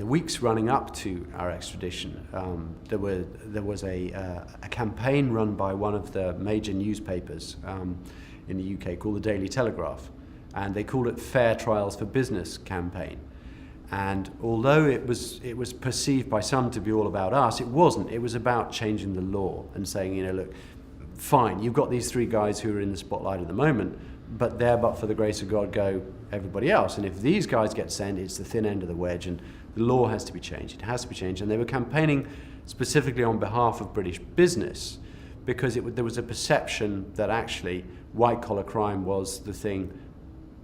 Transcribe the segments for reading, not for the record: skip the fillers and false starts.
the weeks running up to our extradition, there was a campaign run by one of the major newspapers in the UK called the Daily Telegraph, and they called it Fair Trials for Business campaign. And although it was perceived by some to be all about us, it wasn't. It was about changing the law and saying, look, fine, you've got these three guys who are in the spotlight at the moment, but there, but for the grace of God, go everybody else. And if these guys get sent, it's the thin end of the wedge, and the law has to be changed. It has to be changed. And they were campaigning specifically on behalf of British business, because there was a perception that actually white-collar crime was the thing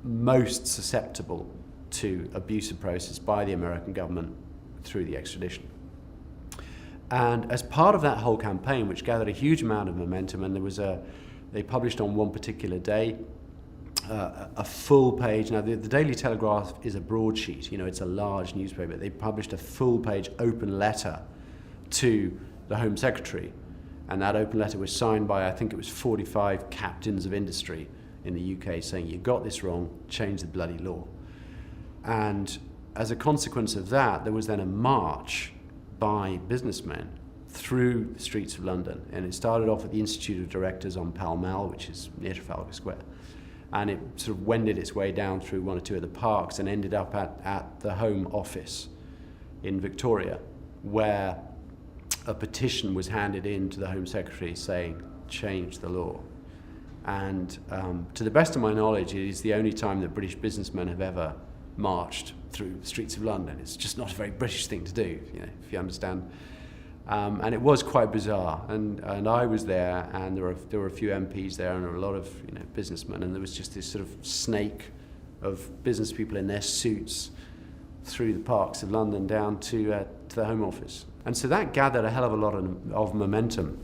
most susceptible to abuse of process by the American government through the extradition. And as part of that whole campaign, which gathered a huge amount of momentum, and they published on one particular day a full page. Now, the Daily Telegraph is a broadsheet, it's a large newspaper. They published a full page open letter to the Home Secretary, and that open letter was signed by, I think it was 45 captains of industry in the UK, saying, you got this wrong, change the bloody law. And as a consequence of that, there was then a march by businessmen through the streets of London. And it started off at the Institute of Directors on Pall Mall, which is near Trafalgar Square. And it sort of wended its way down through one or two of the parks and ended up at the Home Office in Victoria, where a petition was handed in to the Home Secretary saying, change the law. And to the best of my knowledge, it is the only time that British businessmen have ever marched through the streets of London. It's just not a very British thing to do, if you understand. And it was quite bizarre. And I was there, and there were a few MPs there, and there were a lot of businessmen, and there was just this sort of snake of business people in their suits through the parks of London down to the Home Office. And so that gathered a hell of a lot of momentum.